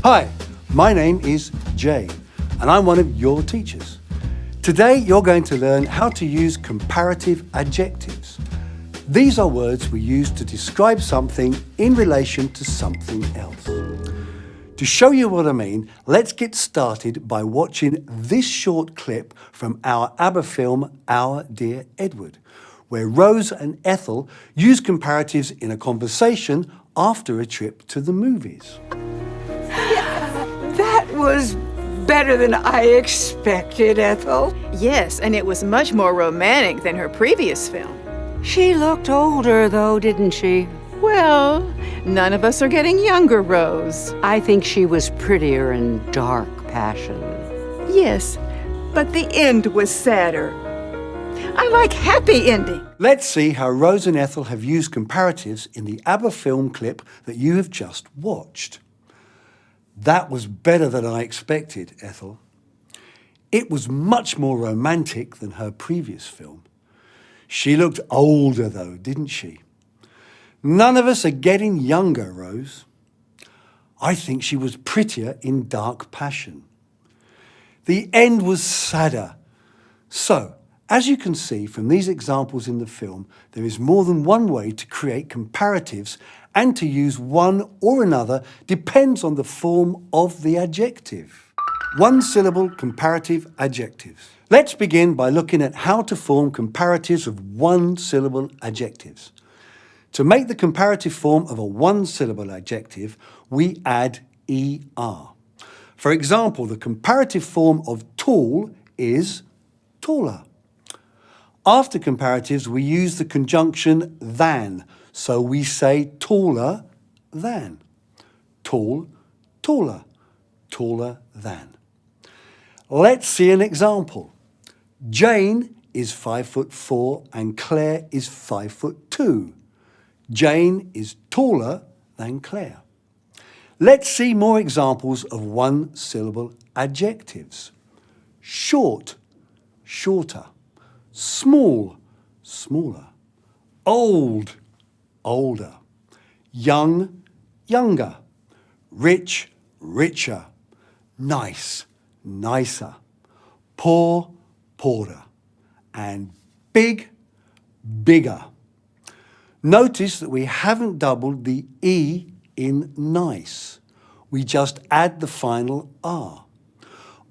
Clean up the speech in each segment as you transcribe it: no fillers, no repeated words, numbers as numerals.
Hi, my name is Jay, and I'm one of your teachers. Today, you're going to learn how to use comparative adjectives. These are words we use to describe something in relation to something else. To show you what I mean, let's get started by watching this short clip from our ABBA film, Our Dear Edward, where Rose and Ethel use comparatives in a conversation after a trip to the movies. That was better than I expected, Ethel. Yes, and it was much more romantic than her previous film. She looked older, though, didn't she? Well, none of us are getting younger, Rose. I think she was prettier in Dark Passion. Yes, but the end was sadder. I like happy ending. Let's see how Rose and Ethel have used comparatives in the ABBA film clip that you have just watched. That was better than I expected, Ethel. It was much more romantic than her previous film. She looked older though, didn't she? None of us are getting younger, Rose. I think she was prettier in Dark Passion. The end was sadder. So, as you can see from these examples in the film, there is more than one way to create comparatives, and to use one or another depends on the form of the adjective. One-syllable comparative adjectives. Let's begin by looking at how to form comparatives of one-syllable adjectives. To make the comparative form of a one-syllable adjective, we add ER. For example, the comparative form of tall is taller. After comparatives, we use the conjunction than, so we say taller than. Tall, taller, taller than. Let's see an example. Jane is 5'4" and Claire is 5'2". Jane is taller than Claire. Let's see more examples of one-syllable adjectives. Short, shorter. Small, smaller. Old, older. Young, younger. Rich, richer. Nice, nicer. Poor, poorer. And big, bigger. Notice that we haven't doubled the E in nice. We just add the final R.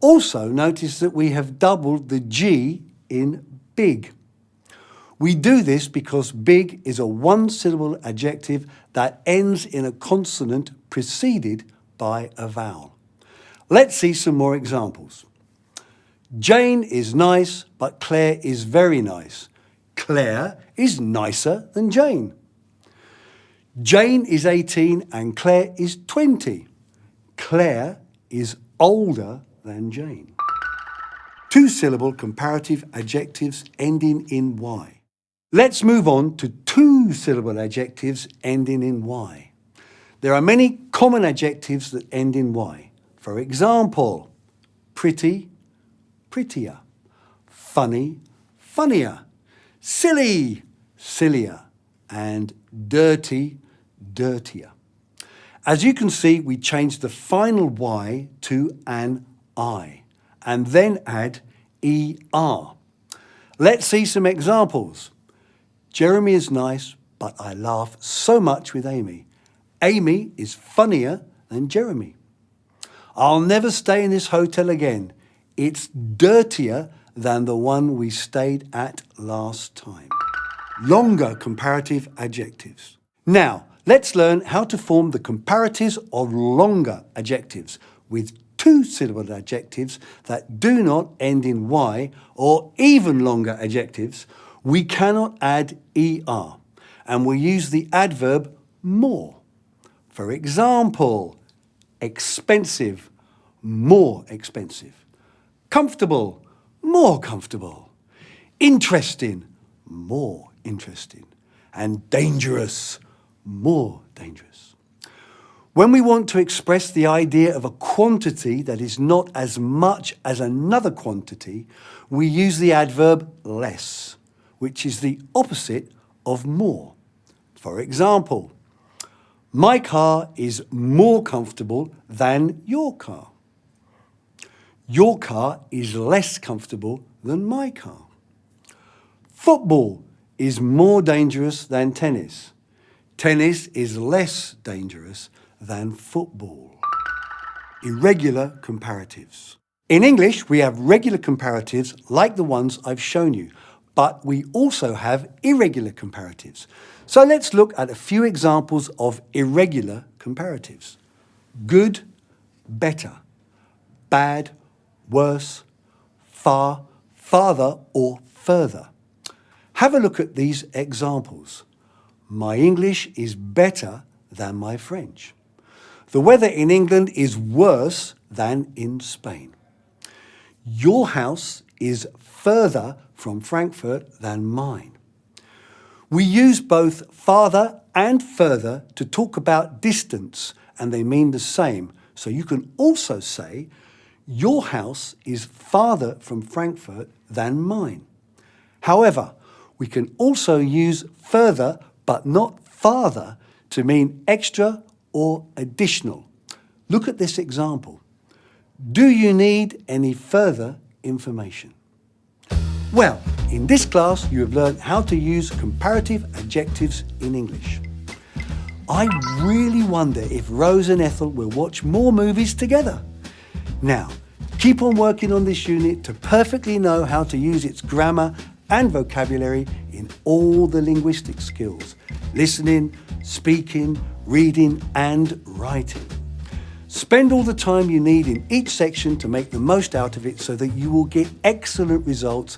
Also notice that we have doubled the G in big. We do this because big is a one-syllable adjective that ends in a consonant preceded by a vowel. Let's see some more examples. Jane is nice, but Claire is very nice. Claire is nicer than Jane. Jane is 18 and Claire is 20. Claire is older than Jane. Two-syllable comparative adjectives ending in Y. Let's move on to two-syllable adjectives ending in Y. There are many common adjectives that end in Y. For example, pretty, prettier. Funny, funnier. Silly, sillier. And dirty, dirtier. As you can see, we changed the final Y to an I, and then add ER. Let's see some examples. Jeremy is nice, but I laugh so much with Amy. Amy is funnier than Jeremy. I'll never stay in this hotel again. It's dirtier than the one we stayed at last time. Longer comparative adjectives. Now, let's learn how to form the comparatives of longer adjectives with two-syllable adjectives that do not end in Y, or even longer adjectives. We cannot add ER, and we use the adverb more. For example, expensive, more expensive. Comfortable, more comfortable. Interesting, more interesting. And dangerous, more dangerous. When we want to express the idea of a quantity that is not as much as another quantity, we use the adverb less, which is the opposite of more. For example, My car is more comfortable than your car. Your car is less comfortable than my car. Football is more dangerous than tennis. Tennis is less dangerous than football. Irregular comparatives. In English, we have regular comparatives like the ones I've shown you, but we also have irregular comparatives. So let's look at a few examples of irregular comparatives. Good, better. Bad, worse. Far, farther, or further. Have a look at these examples. My English is better than my French. The weather in England is worse than in Spain. Your house is further from Frankfurt than mine. We use both farther and further to talk about distance, and they mean the same. So you can also say, your house is farther from Frankfurt than mine. However, we can also use further but not farther to mean extra or additional. Look at this example. Do you need any further information? Well, in this class you have learned how to use comparative adjectives in English. I really wonder if Rose and Ethel will watch more movies together. Now, keep on working on this unit to perfectly know how to use its grammar and vocabulary in all the linguistic skills: listening, speaking, reading, and writing. Spend all the time you need in each section to make the most out of it so that you will get excellent results